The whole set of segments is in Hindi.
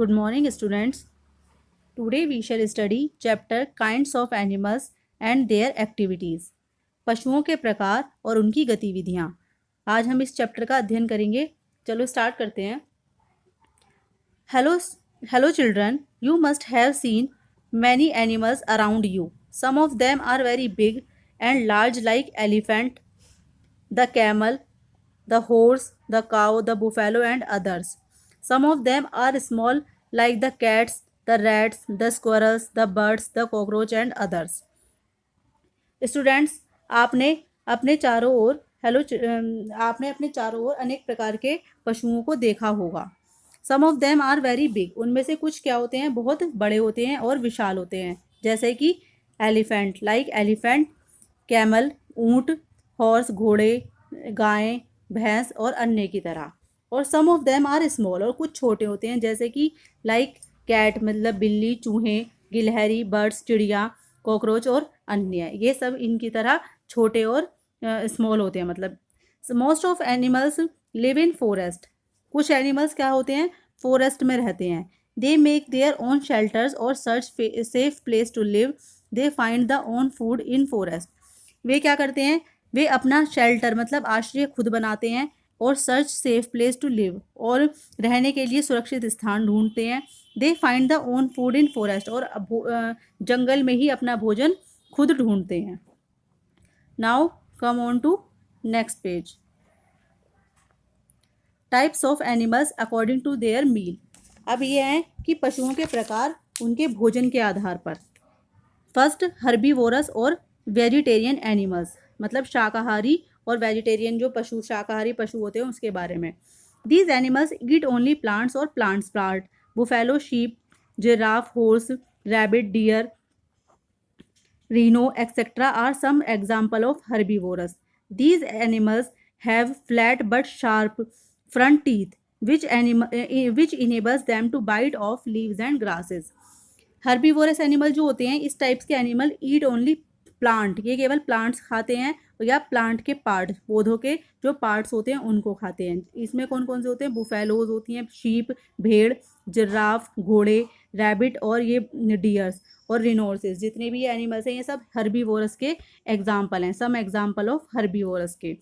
Good morning, students. Today we shall study chapter Kinds of Animals and Their Activities. पशुओं के प्रकार और उनकी गतिविधियाँ। आज हम इस चैप्टर का अध्ययन करेंगे। चलो स्टार्ट करते हैं। Hello children. You must have seen many animals around you. Some of them are very big and large like elephant, the camel, the horse, the cow, the buffalo and others. Some of them are small like the cats, the rats, the squirrels, the birds, the cockroach and others. Students, आपने अपने चारों ओर अनेक प्रकार के पशुओं को देखा होगा। Some of them are very big, उनमें से कुछ क्या होते हैं, बहुत बड़े होते हैं और विशाल होते हैं, जैसे कि एलिफेंट लाइक एलिफेंट, कैमल ऊंट, हॉर्स घोड़े, गायें भैंस और अन्य की तरह। और सम ऑफ देम आर स्मॉल, और कुछ छोटे होते हैं, जैसे कि लाइक कैट मतलब बिल्ली, चूहे, गिलहरी, बर्ड्स चिड़िया, कॉकरोच और अन्य। ये सब इनकी तरह छोटे और स्मॉल होते हैं। मतलब most of animals live in forest, कुछ एनिमल्स क्या होते हैं, फॉरेस्ट में रहते हैं। They make their own shelters और search safe place to live. They find the own food in forest, वे क्या करते हैं, वे अपना शेल्टर मतलब आश्रय खुद बनाते हैं और search safe place to live, और रहने के लिए सुरक्षित स्थान ढूंढते हैं। They find the own food in forest, और जंगल में ही अपना भोजन खुद ढूंढते हैं। Now come on to next page. Types of animals according to their meal. अब ये है कि पशुओं के प्रकार उनके भोजन के आधार पर। फर्स्ट, हर्बीवोरस और वेजिटेरियन एनिमल्स, मतलब शाकाहारी और वेजिटेरियन जो पशु, शाकाहारी पशु होते हैं उसके बारे में। These animals eat only plants और plants part. Buffalo, sheep, giraffe, horse, rabbit, deer, rhino, etc. are some example of herbivores. These animals have flat but sharp front teeth, which enables them to bite off leaves and grasses. Herbivorous animal जो होते हैं, इस टाइप्स के एनिमल ईट ओनली प्लांट, ये केवल प्लांट्स खाते हैं, या प्लांट के पार्ट, पौधों के जो पार्ट्स होते हैं उनको खाते हैं। इसमें कौन कौन से होते हैं, बुफेलोज होती हैं, शीप भेड़, जिराफ घोड़े, रैबिट और ये डियर्स और रिनोर्सिस, जितने भी ये एनिमल्स हैं ये सब हर्बीवोरस के एग्जाम्पल हैं, सम एग्जाम्पल ऑफ हर्बीवोरस के।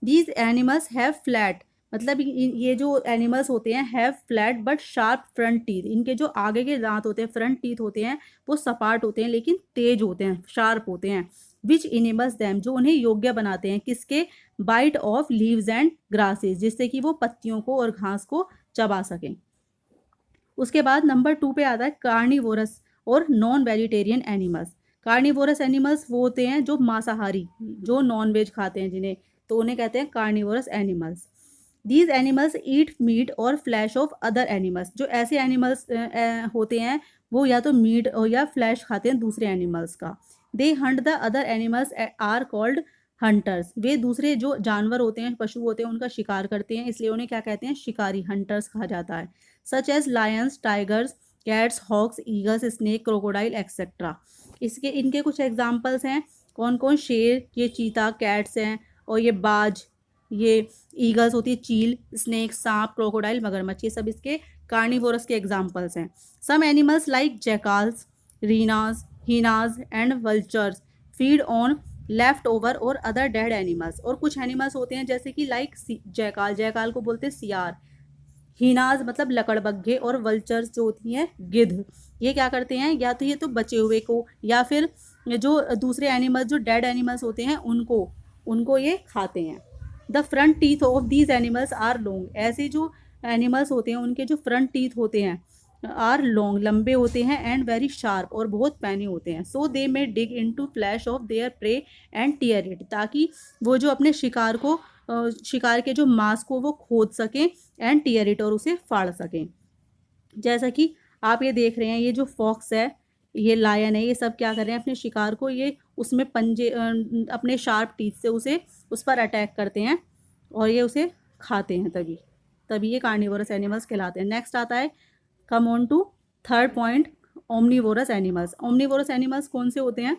दीज एनिमल्स हैव फ्लैट, मतलब ये जो एनिमल्स होते हैं have flat but sharp front teeth, इनके जो आगे के दांत होते हैं, फ्रंट टीथ होते हैं, वो सपाट होते हैं लेकिन तेज होते हैं, शार्प होते हैं। विच इनेबल्स दैम, जो उन्हें योग्य बनाते हैं किसके, bite off leaves and grasses, जिससे कि वो पत्तियों को और घास को चबा सकें। उसके बाद नंबर 2 पे आता है कार्निवोरस और non vegetarian animals. Carnivorous animals वो होते हैं जो मांसाहारी, जो नॉन वेज खाते हैं जिन्हें, तो उन्हें कहते हैं carnivorous animals. These animals eat meat और फ्लैश ऑफ अदर एनिमल्स, जो ऐसे एनिमल्स होते हैं वो या तो मीट और या फ्लैश खाते हैं दूसरे एनिमल्स का। They hunt the other animals are called hunters, वे दूसरे जो जानवर होते हैं, पशु होते हैं, उनका शिकार करते हैं, इसलिए उन्हें क्या कहते हैं, शिकारी, हंटर्स कहा जाता है। Such as lions, tigers, cats, hawks, eagles, snake, crocodile etcetera. इनके कुछ एग्जाम्पल्स हैं, कौन कौन, शेर, ये चीता, कैट्स हैं, और ये बाज, ये ईगल्स होती है चील, स्नेक सांप, क्रोकोडाइल मगरमच्छ, ये सब इसके कार्निवोरस के एग्जाम्पल्स हैं। Some animals like jackals, hyenas, hyenas and vultures feed on left over और अदर डेड एनिमल्स, और कुछ एनिमल्स होते हैं जैसे कि लाइक जैकाल, जैकाल को बोलते हैं सियार, हीनाज मतलब लकड़बग्घे, और वल्चर्स जो होती हैं गिद्ध, ये क्या करते हैं, या तो ये तो बचे हुए को या फिर जो दूसरे एनिमल्स जो डेड एनिमल्स होते हैं उनको ये खाते हैं। The front teeth of these animals are long, ऐसे जो एनिमल्स होते हैं उनके जो फ्रंट टीथ होते हैं आर लॉन्ग, लंबे होते हैं, एंड वेरी शार्प, और बहुत पैने होते हैं। So they may dig in to flesh of their prey and tear it, ताकि वो जो अपने शिकार के जो मांस को वो खोद सकें, एंड टीयर इट, और उसे फाड़ सकें। जैसा कि आप ये देख रहे हैं, ये जो फॉक्स है, ये लायन है, ये सब क्या कर रहे हैं, अपने शिकार को ये उसमें पंजे अपने शार्प टीथ से उस पर अटैक करते हैं और ये उसे खाते हैं, तभी ये कार्निवोरस एनिमल्स कहलाते हैं। नेक्स्ट आता है, come on to third point, omnivorous animals. Omnivorous animals कौन से होते हैं,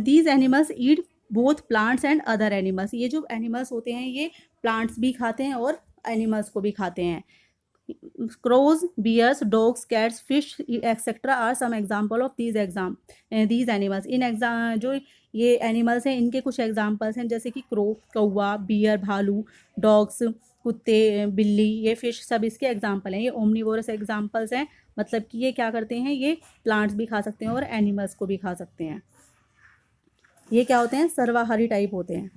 these animals eat both plants and other animals, ये जो एनिमल्स होते हैं ये प्लांट्स भी खाते हैं और एनिमल्स को भी खाते हैं। crows, bears, dogs, cats, fish, etc. are some example of these animals. इन जो ये एनिमल्स हैं इनके कुछ एग्जाम्पल्स हैं, जैसे कि क्रो कौवा, बियर भालू, डॉग्स कुत्ते, बिल्ली, ये फिश सब इसके एग्जाम्पल हैं। ये ओमनीवोरस एग्जाम्पल्स हैं, मतलब कि ये क्या करते हैं, ये प्लांट्स भी खा सकते हैं और एनिमल्स को भी खा सकते हैं। ये क्या होते हैं, सर्वाहारी टाइप होते हैं।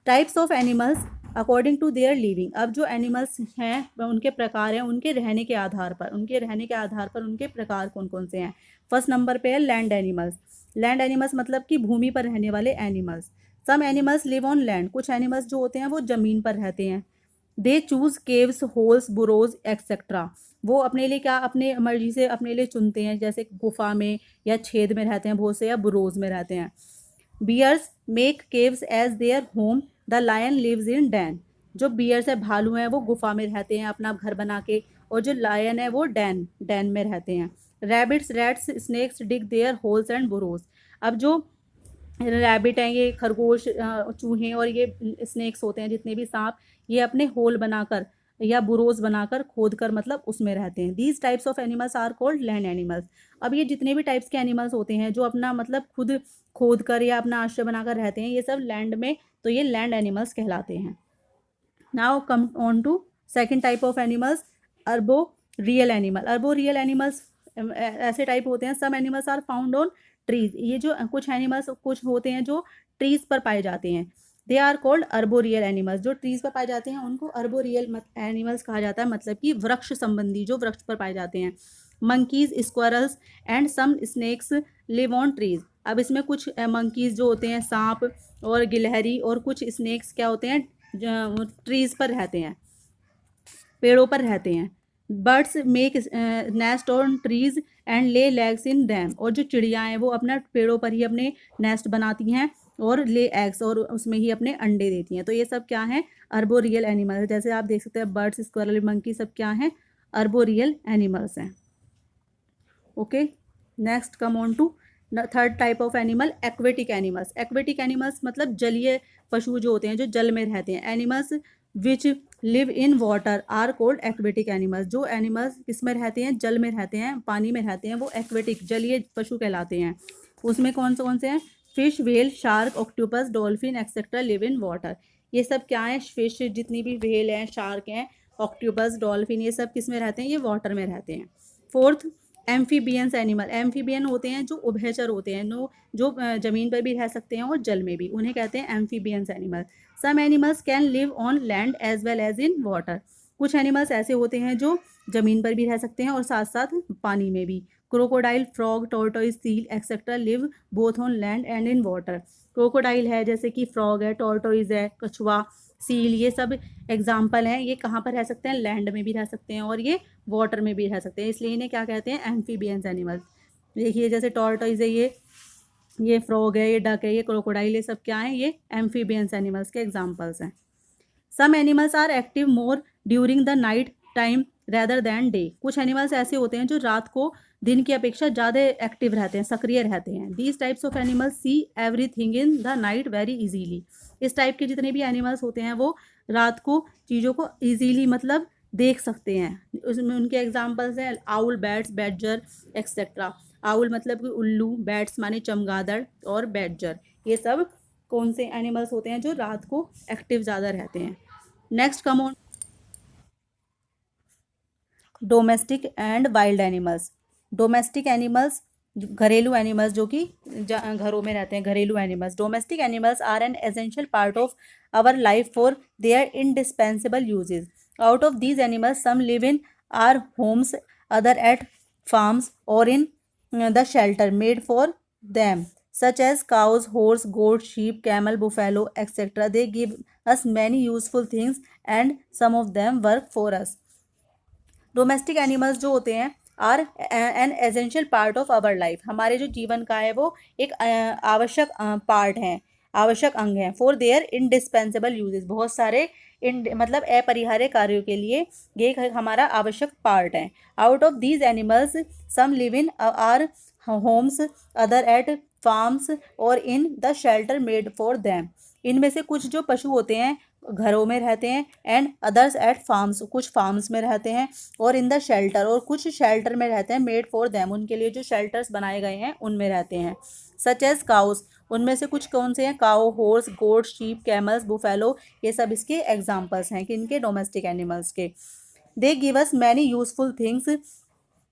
Types of animals according to their living. अब जो एनिमल्स हैं उनके प्रकार हैं उनके रहने के आधार पर, उनके प्रकार कौन कौन से हैं। फर्स्ट नंबर पे है लैंड एनिमल्स। लैंड एनिमल्स मतलब कि भूमि पर रहने वाले animals. Some animals live on land. कुछ एनिमल्स जो होते हैं वो ज़मीन पर रहते हैं। They choose caves, holes, burrows etcetera. वो अपने लिए क्या, अपने मर्जी से अपने लिए चुनते हैं, जैसे गुफा में या छेद में रहते हैं बहुत से, या बुरोज में रहते हैं। Bears make caves as their home, the lion lives in den. जो बियर्स है, भालू हैं, वो गुफा में रहते हैं अपना घर बना के, और जो लायन है वो डैन में रहते हैं। Rabbits, rats, snakes dig their holes and burrows. अब जो रैबिट हैं, ये खरगोश, चूहे और ये स्नेक्स होते हैं, जितने भी सांप, ये अपने होल बनाकर या बुरोज बनाकर खोद कर मतलब उसमें रहते हैं। These types of animals are called land animals. अब ये जितने भी टाइप्स के एनिमल्स होते हैं जो अपना मतलब खुद खोद कर या अपना आश्रय बनाकर रहते हैं, ये सब लैंड में, तो ये लैंड एनिमल्स कहलाते हैं। Now come on to second type of animals, arboreal animal. Arboreal animals ऐसे टाइप होते हैं, some animals are found on trees. ये जो कुछ एनिमल्स कुछ होते हैं जो ट्रीज पर पाए जाते हैं, they are called arboreal animals. जो ट्रीज पर पाए जाते हैं उनको अर्बोरियल एनिमल्स कहा जाता है, मतलब कि वृक्ष संबंधी, जो वृक्ष पर पाए जाते हैं। Monkeys, squirrels and some snakes live on trees. अब इसमें कुछ मंकीज जो होते हैं, सांप और गिलहरी, और कुछ स्नेक्स क्या होते हैं, ट्रीज पर रहते हैं, पेड़ों पर रहते हैं। Birds make nest on trees and ले लेग्स इन दैम। और जो चिड़िया हैं वो अपना पेड़ों पर ही अपने नेस्ट बनाती हैं और ले एग्स, और उसमें ही अपने अंडे देती हैं। तो ये सब क्या है, अर्बोरियल एनिमल्स। जैसे आप देख सकते हैं बर्ड्स, स्क्वायरल, मंकी सब क्या हैं, अर्बोरियल एनिमल्स हैं। Okay, next come on to third type of animal, aquatic animals. Aquatic animals मतलब जलीय पशु जो होते हैं, जो जल में रहते हैं। Animals which live in water are called aquatic animals. जो एनिमल्स किसमें रहते हैं, जल में रहते हैं, पानी में रहते हैं, वो एक्वेटिक जलीय पशु कहलाते हैं। उसमें कौन से हैं, fish, whale, shark, octopus, dolphin etcetera live in water. ये सब क्या है, फिश, जितनी भी व्हेल हैं, शार्क हैं, ऑक्टोपस, डॉल्फिन, ये सब किस में रहते हैं, ये वाटर में रहते हैं। Fourth, amphibians animal. एम्फीबियन होते हैं जो उभयचर होते हैं, जो ज़मीन पर भी रह सकते हैं और जल में भी, उन्हें कहते हैं amphibians animal. Some animals can live on land as well as in water. कुछ एनिमल्स ऐसे होते हैं जो ज़मीन पर भी रह सकते हैं और साथ साथ पानी में भी। Crocodile, frog, tortoise, seal etcetera live both on land and in water. Crocodile है, जैसे कि फ्रॉग है, टॉर्टोइज है, कछुआ, सील, ये सब एग्जाम्पल हैं। ये कहाँ पर रह सकते हैं, लैंड में भी रह सकते हैं और ये वाटर में भी रह सकते हैं, इसलिए इन्हें क्या कहते हैं, एम्फीबियंस एनिमल्स। देखिए जैसे टॉर्टोइज है, ये फ्रॉग है, ये डक है, ये क्रोकोडाइल, ये सब क्या है, ये एम्फीबियंस एनिमल्स के एग्जाम्पल्स हैं। Some animals are active more during the night time rather than day. कुछ एनिमल्स ऐसे होते हैं जो रात को दिन की अपेक्षा ज़्यादा एक्टिव रहते हैं, सक्रिय रहते हैं। These types of animals see everything in the night very easily. इस टाइप के जितने भी एनिमल्स होते हैं वो रात को चीज़ों को ईजीली मतलब देख सकते हैं। उसमें उनके एग्जाम्पल्स हैं आउल, बैट्स, बैडजर एक्सेट्रा। आउल मतलब कि उल्लू, बैट्स माने चमगादड़, और बैडजर, ये सब कौन से एनिमल्स होते हैं जो रात को एक्टिव ज़्यादा रहते हैं। Next come on domestic and wild animals. Domestic animals घरेलू एनिमल्स जो कि घरों में रहते हैं, घरेलू animals. Domestic animals are an essential part of our life for their indispensable uses. Out of these animals some live in our homes, other at farms और in the shelter made for them, such as cows, horse, goat, sheep, camel, buffalo, etc. They give us many useful things and some of them work for us. Domestic animals जो होते हैं are an essential part of our life. हमारे जो जीवन का है वो एक आवश्यक पार्ट है, आवश्यक अंग है। फॉर देयर इंडिस्पेंसेबल यूजेस, बहुत सारे मतलब अपरिहार्य कार्यों के लिए ये हमारा आवश्यक पार्ट है। Out of these animals some live in our homes, other at farms और in the shelter made for them. इनमें से कुछ जो पशु होते हैं घरों में रहते हैं, एंड अदर्स एट फार्म्स, कुछ फार्म्स में रहते हैं, और इन द शेल्टर, और कुछ शेल्टर में रहते हैं, मेड फॉर देम, उनके लिए जो शेल्टर्स बनाए गए हैं उनमें रहते हैं। सच एज काउस, उनमें से कुछ कौन से हैं? काउ, हॉर्स, गोट, शीप, कैमल्स, बुफेलो, ये सब इसके एग्जाम्पल्स हैं कि इनके डोमेस्टिक एनिमल्स के। They give us many useful things,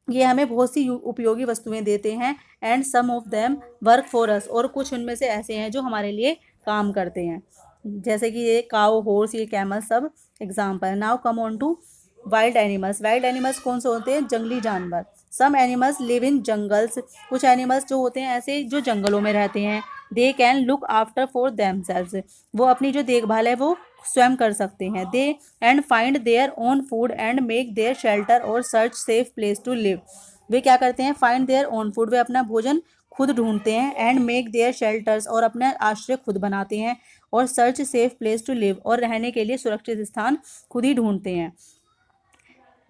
ये हमें बहुत सी उपयोगी वस्तुएं देते हैं, and some of them work for us, और कुछ उनमें से ऐसे हैं जो हमारे लिए काम करते हैं, जैसे कि ये काउ, हॉर्स, ये कैमल सब एग्जाम्पल है। Now come on to wild animals. Wild animals कौन से होते हैं? जंगली जानवर। Some animals live in jungles, कुछ एनिमल्स जो होते हैं ऐसे जो जंगलों में रहते हैं। They can look after for themselves, वो अपनी जो देखभाल है वो स्वयं कर सकते हैं। They and find their own food and make their shelter और search safe place to live, वे क्या करते हैं? फाइंड देयर ओन फूड, वे अपना भोजन खुद ढूंढते हैं, एंड मेक देयर शेल्टर्स, और अपना आश्रय खुद बनाते हैं, और search safe place to live, और रहने के लिए सुरक्षित स्थान खुद ही ढूंढते हैं।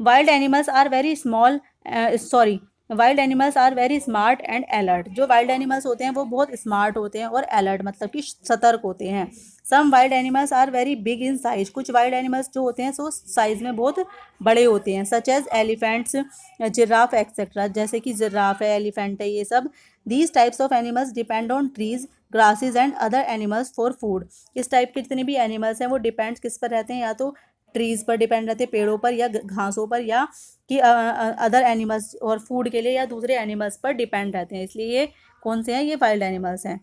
Wild animals are very small, sorry, wild animals are very smart and alert, जो वाइल्ड एनिमल्स होते हैं वो बहुत स्मार्ट होते हैं और अलर्ट मतलब कि सतर्क होते हैं। Some wild animals are very big in size, कुछ वाइल्ड एनिमल्स जो होते हैं सो साइज में बहुत बड़े होते हैं। Such as elephants, giraffe etcetera, जैसे कि जिराफ है, एलिफेंट है, ये सब। These types of animals depend on trees, grasses and other animals for food, इस टाइप के जितने भी एनिमल्स हैं वो डिपेंड किस पर रहते हैं? या तो ट्रीज़ पर डिपेंड रहते हैं, पेड़ों पर या घासों पर, या कि अदर एनिमल्स और फूड के लिए या दूसरे एनिमल्स पर डिपेंड रहते हैं। इसलिए ये कौन से हैं? ये वाइल्ड एनिमल्स हैं।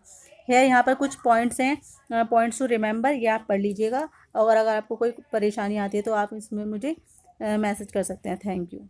है यहाँ पर कुछ पॉइंट्स हैं, पॉइंट्स टू रिमेंबर, ये आप पढ़ लीजिएगा, और अगर आपको कोई परेशानी आती है तो आप इसमें मुझे मैसेज कर सकते हैं। Thank you.